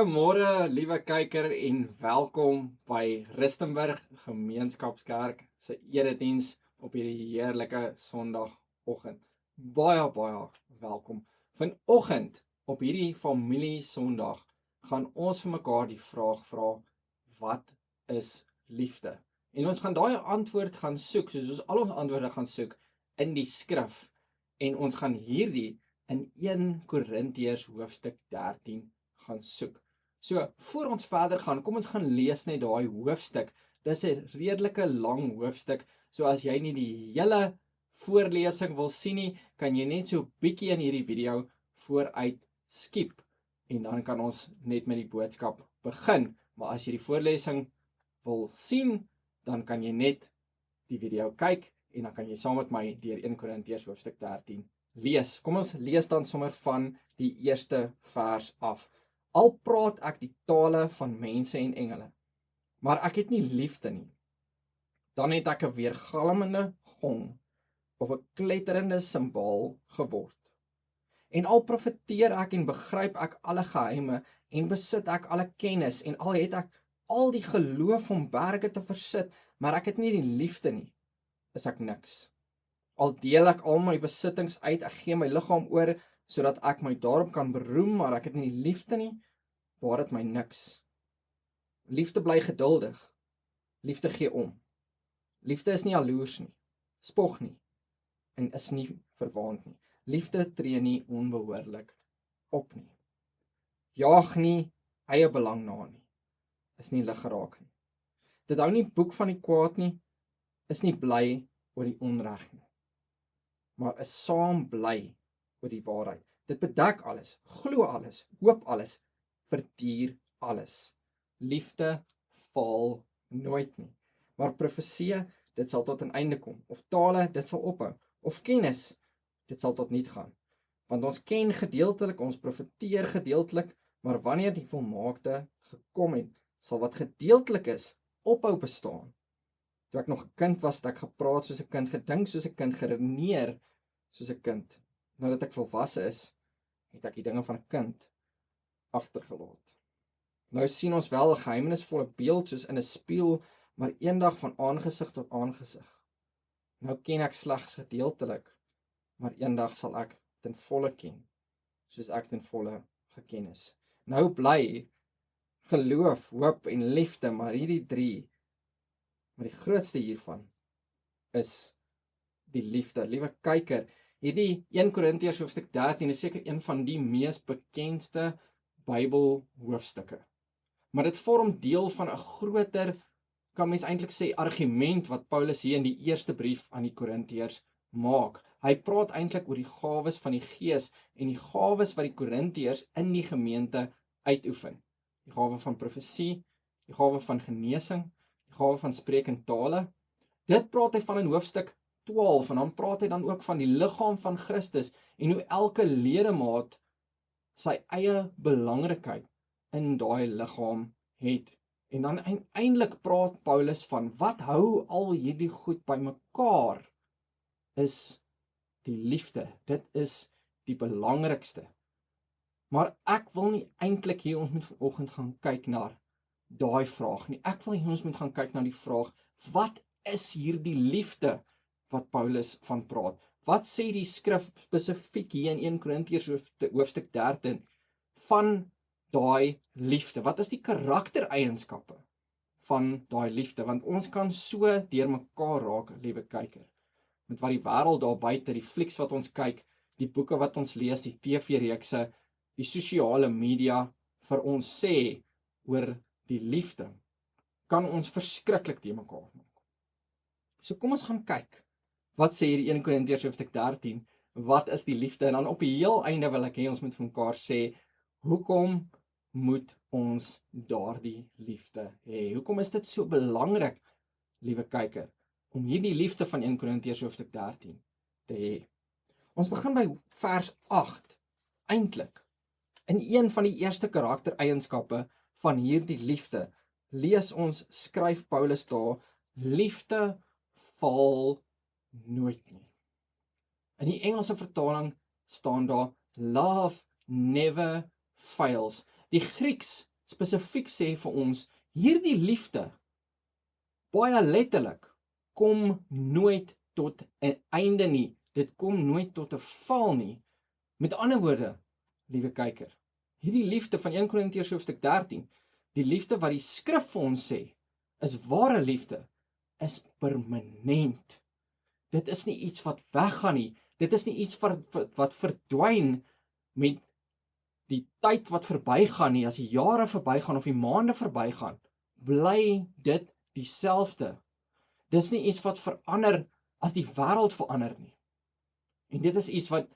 Goeiemôre, liewe kyker en welkom by Rustenburg Gemeenskapskerk se erediens op hierdie heerlike Sondagoggend. Baie welkom. Vanoggend op hierdie familie Sondag gaan ons vir mekaar die vraag vra: wat is liefde? En ons gaan daai antwoord gaan soek, soos ons al ons antwoorde gaan soek in die skrif. En ons gaan hierdie in 1 Korintiërs hoofstuk 13 gaan soek. So, voor ons verder gaan, kom ons gaan lees net daai hoofstuk. Dis 'n redelike lang hoofstuk, so as jy nie die hele voorlesing wil sien nie, kan jy net so 'n bietjie in hierdie video vooruit skiep en dan kan ons net met die boodskap begin. Maar as jy die voorlesing wil sien, dan kan jy net die video kyk en dan kan jy saam met my deur 1 Korintiërs hoofstuk 13 lees. Kom ons lees dan sommer van die eerste vers af. Al praat ek die tale van mense en engele, maar ek het nie liefde nie, dan het ek 'n weergalmende gong of 'n kletterende simbaal geword. En al profeteer ek en begryp ek alle geheime en besit ek alle kennis en al het ek al die geloof om berge te versit, maar ek het nie die liefde nie, is ek niks. Al deel ek al my besittings uit, ek gee my liggaam oor sodat ek my daarop kan beroem, maar ek het nie die liefde nie, baat dit my niks. Liefde bly geduldig. Liefde gee om. Liefde is nie jaloers nie, spog nie en is nie verwaand nie. Liefde tree nie onbehoorlik op nie. Jaag nie eie belang na nie. Is nie lig geraak nie. Dit hou nie boek van die kwaad nie, is nie bly oor die onreg nie, maar is saam bly oor die waarheid. Dit bedek alles, glo alles, hoop alles, verduur alles. Liefde faal nooit nie. Maar profesie, dit sal tot 'n einde kom. Of tale, dit sal ophou. Of kennis, dit sal tot niet gaan. Want ons ken gedeeltelik, ons profeteer gedeeltelik, maar wanneer die volmaakte gekom het, sal wat gedeeltelik is, ophou bestaan. Toe ek nog 'n kind was, het ek gepraat soos 'n kind, gedink soos 'n kind, geredeneer soos 'n kind. Nadat ek volwasse is, het ek die dinge van 'n kind agtergelaat. Nou sien ons wel 'n geheimenisvolle beeld soos in 'n spieël, maar eendag van aangesig tot aangesig. Nou ken ek slegs gedeeltelik, maar eendag sal ek ten volle ken, soos ek ten volle geken is. Nou bly geloof, hoop en liefde, maar hierdie 3, maar die grootste hiervan is die liefde. Liewe kyker, hierdie 1 Korintiërs hoofstuk 13 is seker een van die mees bekendste Bybel hoofstukke. Maar dit vorm deel van 'n groter, kan mens eintlik sê, argument wat Paulus hier in die eerste brief aan die Korintiërs maak. Hy praat eintlik oor die gawes van die Gees en die gawes wat die Korintiërs in die gemeente uitoefen. Die gawe van profesie, die gawe van genesing, die gawe van spreek in tale. Dit praat hy van in hoofstuk 12 en dan praat hy dan ook van die liggaam van Christus en hoe elke ledemaat sy eie belangrikheid in daai liggaam het. En dan uiteindelik praat Paulus van wat hou al hierdie goed bymekaar is die liefde. Dit is die belangrikste. Maar ek wil nie eintlik hier ons moet vanoggend gaan kyk na daai vraag nie. Ek wil hier ons moet gaan kyk na die vraag: wat is hierdie liefde wat Paulus van praat? Wat sê die skrif spesifiek hier in 1 Korintiërs hoofstuk 13 van daai liefde? Wat is die karaktereienskappe van daai liefde? Want ons kan so deurmekaar raak, liewe kyker, met wat die wêreld daar buite, die flieks wat ons kyk, die boeke wat ons lees, die TV-reekse, die sosiale media vir ons sê oor die liefde, kan ons verskriklik te mekaar maak. So kom ons gaan kyk. Wat sê hierdie 1 Korintiërs hoofstuk 13? Wat is die liefde? En dan op die heel einde wil ek hê ons moet vir mekaar sê, hoekom moet ons daardie liefde hê? Hoekom is dit so belangrik, liewe kyker, om hierdie liefde van 1 Korintiërs hoofstuk 13 te hê? Ons begin by vers 8. Eintlik, in een van die eerste karaktereienskappe van hierdie liefde, lees ons, skryf Paulus daar, liefde faal nooit nie. In die Engelse vertaling staan daar, love never fails. Die Grieks spesifiek sê vir ons, hierdie liefde, baie letterlik, kom nooit tot 'n einde nie. Dit kom nooit tot 'n val nie. Met ander woorde, liewe kyker, hierdie liefde van 1 Korintiërs hoofstuk 13, die liefde wat die skrif vir ons sê, is ware liefde, is permanent. Dit is nie iets wat weggaan nie. Dit is nie iets wat verdwyn met die tyd wat verbygaan nie. As die jare verbygaan of die maande verbygaan, bly dit dieselfde. Dis nie iets wat verander as die wêreld verander nie. En dit is iets wat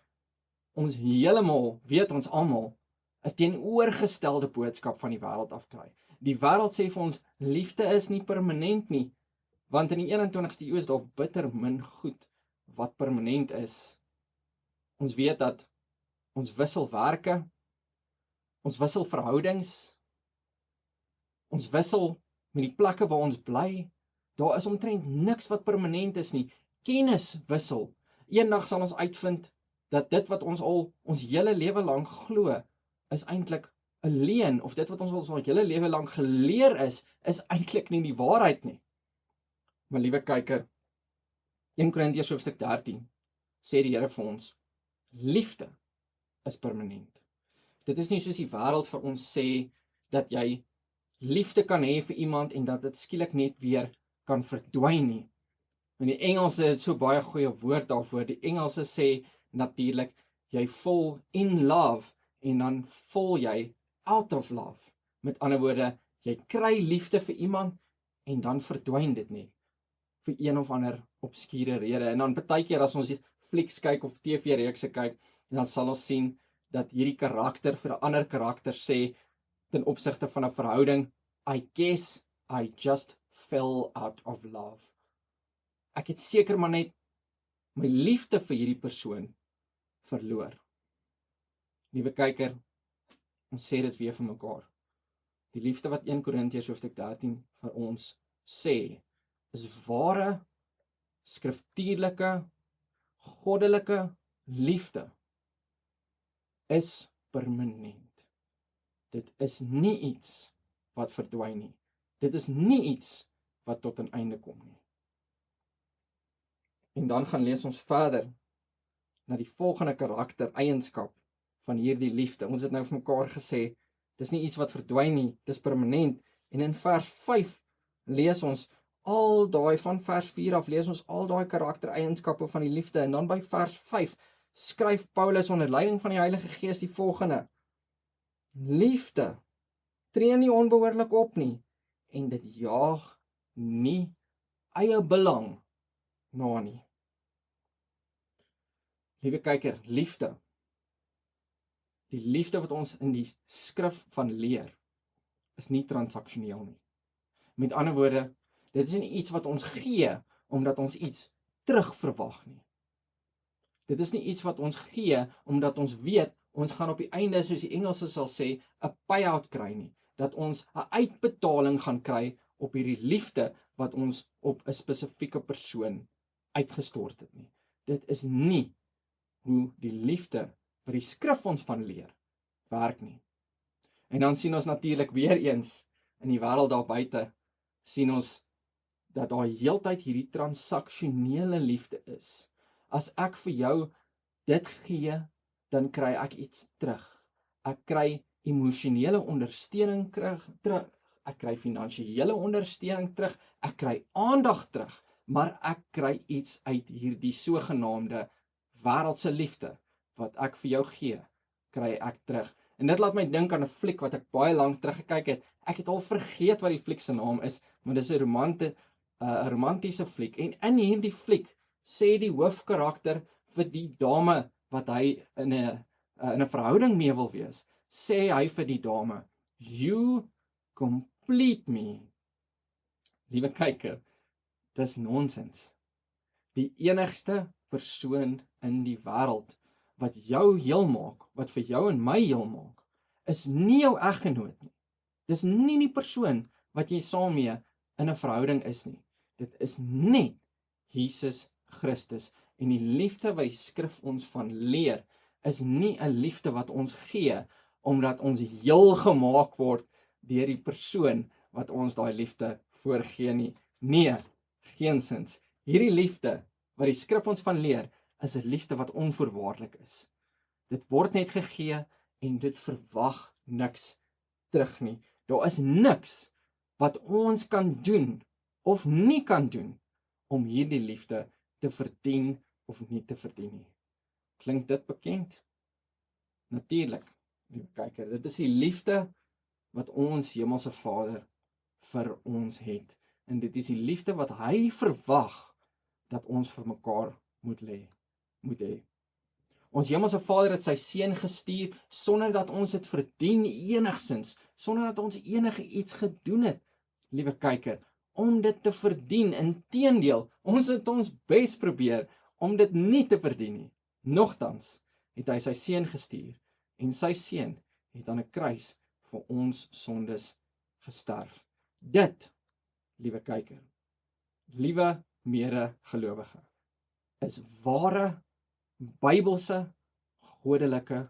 ons heeltemal, weet ons almal, 'n teenoorgestelde boodskap van die wêreld afkry. Die wêreld sê vir ons, liefde is nie permanent nie, want in die 21ste eeu is daar bitter min goed wat permanent is. Ons weet dat ons wissel werke, ons wissel verhoudings, ons wissel met die plekke waar ons bly. Daar is omtrent niks wat permanent is nie. Kennis wissel. Eendag sal ons uitvind dat dit wat ons al ons hele lewe lank glo, is eintlik 'n leuen, of dit wat ons al ons hele lewe lank geleer is eintlik nie die waarheid nie. Maar liewe kyker, 1 Korintiërs hoofstuk 13 sê die Here vir ons, liefde is permanent. Dit is nie soos die wêreld vir ons sê dat jy liefde kan hê vir iemand en dat dit skielik net weer kan verdwyn nie. In die Engelse het so baie goeie woord daarvoor. Die Engelse sê natuurlik, jy fall in love en dan val jy out of love. Met ander woorde, jy kry liefde vir iemand en dan verdwyn dit net vir een of ander obskure rede. En dan baie keer as ons flieks kyk of TV-reekse kyk, dan sal ons sien dat hierdie karakter vir 'n ander karakter sê ten opsigte van 'n verhouding, I guess I just fell out of love. Ek het seker maar net my liefde vir hierdie persoon verloor. Liewe kyker, ons sê dit weer vir mekaar. Die liefde wat 1 Korintiërs hoofstuk 13 vir ons sê, is ware, skriftuurlike, goddelike liefde is permanent. Dit is nie iets wat verdwyn nie. Dit is nie iets wat tot 'n einde kom nie. En dan gaan lees ons verder na die volgende karaktereienskap van hierdie liefde. Ons het nou vir mekaar gesê, dis nie iets wat verdwyn nie, dis permanent. En in vers 5 lees ons al daai, van vers 4 af lees ons al daai karaktereienskappe van die liefde. En dan by vers 5 skryf Paulus onder leiding van die Heilige Gees die volgende: liefde tree nie onbehoorlik op nie, en dit jaag nie eie belang na nie. Liewe kyker, liefde, die liefde wat ons in die skrif van leer, is nie transaksioneel nie. Met ander woorde, dit is nie iets wat ons gee, omdat ons iets terugverwag nie. Dit is nie iets wat ons gee, omdat ons weet, ons gaan op die einde, soos die Engelse sal sê, 'n payout kry nie. Dat ons 'n uitbetaling gaan kry op hierdie liefde, wat ons op 'n spesifieke persoon uitgestort het nie. Dit is nie hoe die liefde wat die skrif ons van leer, werk nie. En dan sien ons natuurlik weer eens, in die wêreld daar buite, sien ons dat daar heeltyd hierdie transaksionele liefde is. As ek vir jou dit gee, dan kry ek iets terug. Ek kry emosionele ondersteuning terug, ek kry finansiële ondersteuning terug, ek kry aandag terug, maar ek kry iets uit hierdie sogenaamde wêreldse liefde wat ek vir jou gee, kry ek terug. En dit laat my dink aan 'n fliek wat ek baie lank terug gekyk het. Ek het al vergeet wat die fliek se naam is, maar dis 'n romantiese fliek. En in hierdie fliek sê die hoofkarakter vir die dame wat hy in 'n verhouding mee wil wees, sê hy vir die dame, "You complete me." Liewe kyker, dis nonsens. Die enigste persoon in die wêreld wat jou heel maak, wat vir jou en my heel maak, is nie jou eggenoot nie. Dis nie die persoon wat jy saam mee in 'n verhouding is nie. Dit is net Jesus Christus. En die liefde wat die skrif ons van leer, is nie 'n liefde wat ons gee, omdat ons heel gemaak word deur die persoon wat ons daai liefde voorgee nie. Nee, geensins. Hierdie liefde wat die skrif ons van leer, is 'n liefde wat onvoorwaardelik is. Dit word net gegee en dit verwag niks terug nie. Daar is niks wat ons kan doen of nie kan doen om hierdie liefde te verdien of nie te verdien nie. Klink dit bekend? Natuurlik, liewe kyker, dit is die liefde wat ons Hemelse Vader vir ons het. En dit is die liefde wat hy verwag dat ons vir mekaar moet hê. Ons Hemelse Vader het sy seun gestuur sonder dat ons dit verdien enigsins, sonder dat ons enige iets gedoen het, liewe kyker, om dit te verdien. Inteendeel, ons het ons bes probeer om dit nie te verdien nie. Nogtans het hy sy seun gestuur en sy seun het aan 'n kruis vir ons sondes gesterf. Dit, liewe kyker, liewe medegelowige, is ware Bybelse, goddelike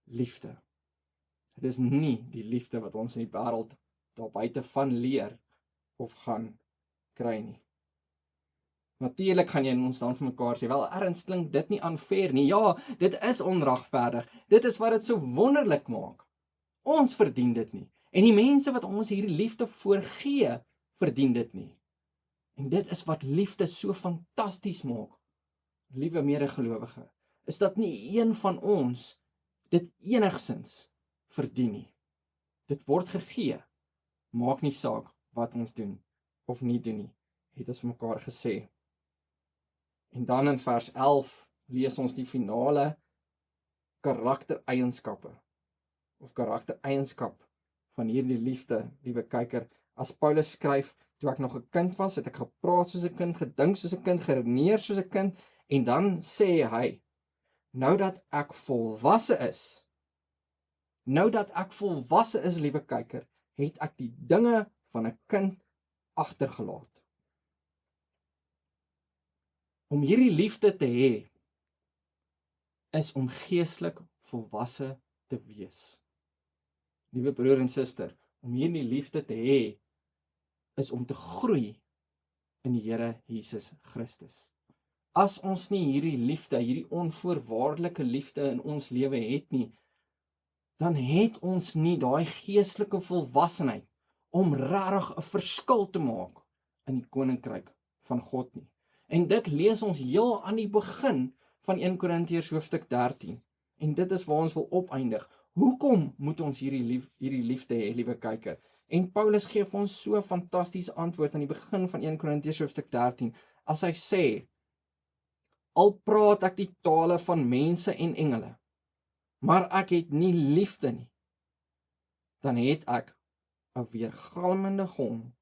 liefde. Dit is nie die liefde wat ons in die wêreld daar buite van leer of gaan kry nie. Natuurlik gaan jy ons dan vir mekaar sê, wel erns klink dit nie unfair nie. Ja, dit is onregverdig. Dit is wat dit so wonderlik maak. Ons verdien dit nie. En die mense wat ons hierdie liefde voorgee, verdien dit nie. En dit is wat liefde so fantasties maak. Liewe medegelowige, is dat nie een van ons dit enigsins verdien nie. Dit word gegee, maak nie saak wat ons doen of nie doen nie, het ons vir mekaar gesê. En dan in vers 11 lees ons die finale karaktereienskappe of karaktereienskap van hierdie liefde, liewe kyker. As Paulus skryf, toe ek nog 'n kind was, het ek gepraat soos 'n kind, gedink soos 'n kind, geredeneer soos 'n kind. En dan sê hy, nou dat ek volwasse is, liewe kyker, het ek die dinge van 'n kind agtergelaat. Om hierdie liefde te hê, is om geestelik volwasse te wees. Liewe broer en suster, om hierdie liefde te hê, is om te groei in die Here Jesus Christus. As ons nie hierdie liefde, hierdie onvoorwaardelike liefde in ons lewe het nie, dan het ons nie daai geestelike volwassenheid om regtig 'n verskil te maak in die koninkryk van God nie. En dit lees ons heel aan die begin van 1 Korintiërs hoofstuk 13. En dit is waar ons wil opeindig. Hoekom moet ons hierdie liefde hê, liewe kyker? En Paulus gee vir ons so 'n fantastiese antwoord aan die begin van 1 Korintiërs hoofstuk 13, as hy sê, al praat ek die tale van mense en engele, maar ek het nie liefde nie, dan het ek 'n weergalmende gong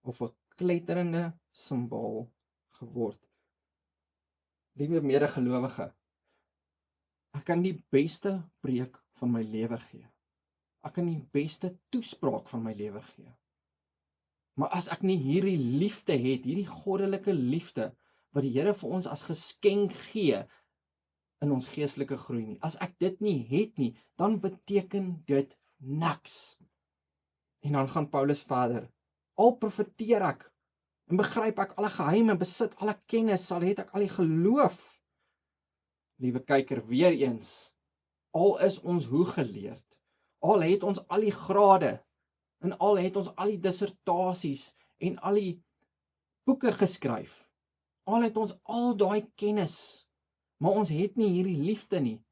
of 'n kletterende simbaal geword. Liewe medegelowige, ek kan die beste preek van my lewe gee. Ek kan die beste toespraak van my lewe gee. Maar as ek nie hierdie liefde het, hierdie goddelike liefde wat die Here vir ons as geskenk gee in ons geestelike groei nie, as ek dit nie het nie, dan beteken dit niks. En dan gaan Paulus verder. Al profeteer ek en begryp ek alle geheime, besit alle kennis, sal het ek al die geloof. Liewe kyker, weer eens, al is ons hoe geleerd, al het ons al die grade, en al het ons al die dissertasies, en al die boeke geskryf, al het ons al daai kennis, maar ons het nie hierdie liefde nie,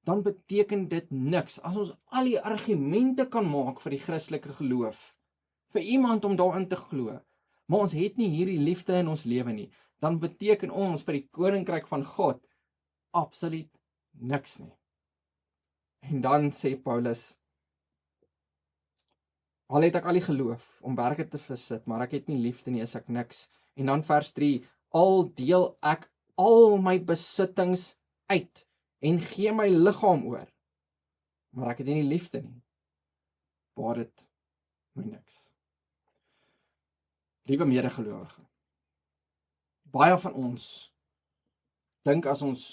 dan beteken dit niks. As ons al die argumente kan maak vir die Christelike geloof, vir iemand om daarin te glo, maar ons het nie hierdie liefde in ons lewe nie, dan beteken ons vir die koninkryk van God absoluut niks nie. En dan sê Paulus, al het ek al die geloof om berge te versit, maar ek het nie liefde nie, is ek niks. En dan vers 3, al deel ek al my besittings uit en gee my liggaam oor, maar ek het nie liefde nie, baat dit my niks. Liewe medegelowige, baie van ons dink as ons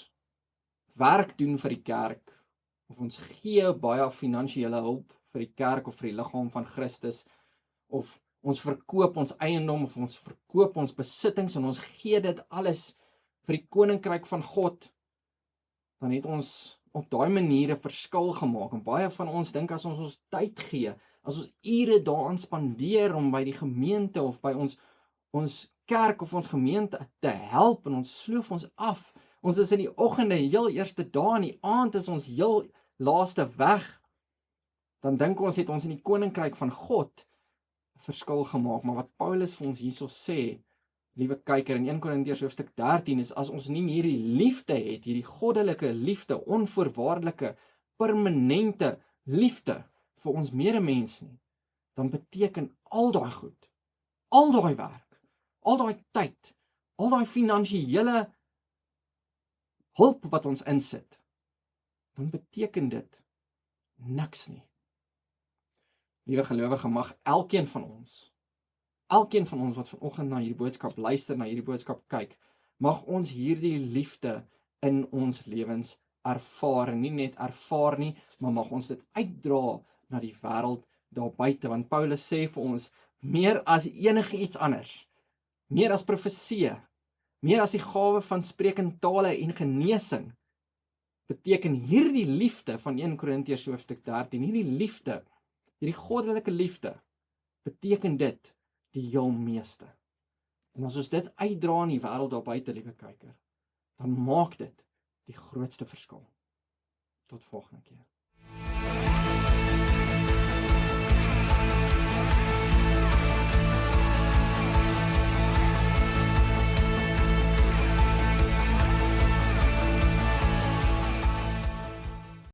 werk doen vir die kerk, of ons gee baie finansiële hulp vir die kerk of vir die liggaam van Christus, of ons verkoop ons eiendom of ons verkoop ons besittings en ons gee dit alles vir die koninkryk van God, dan het ons op daai manier 'n verskil gemaak. En baie van ons dink as ons tyd gee, as ons ure daaraan spandeer om by die gemeente of by ons kerk of ons gemeente te help, en ons sloof ons af. Ons is in die oggende heel eerste dae, en die aand is ons heel laaste weg. Dan dink ons het ons in die koninkryk van God 'n verskil gemaak. Maar wat Paulus vir ons hierso sê, liewe kyker, in 1 Korintiërs hoofstuk 13 is, as ons nie meer hierdie liefde het, hierdie goddelike liefde, onvoorwaardelike, permanente liefde vir ons medemens nie, dan beteken al daai goed, al daai werk, al daai tyd, al daai finansiële hulp wat ons insit, dan beteken dit niks nie. Liewe gelowige, mag elkeen van ons wat vanoggend na hierdie boodskap luister, na hierdie boodskap kyk, mag ons hierdie liefde in ons lewens ervaar, en nie net ervaar nie, maar mag ons dit uitdra na die wêreld daar buite, want Paulus sê vir ons, meer as enige iets anders, meer as profeseë, meer as die gawe van sprekende tale en genesing, beteken hierdie liefde van 1 Korintiërs hoofstuk 13, hierdie goddelike liefde, beteken dit die heel meeste. En as ons dit uitdra in die wêreld daar buite, liewe kyker, dan maak dit die grootste verskil. Tot volgende keer.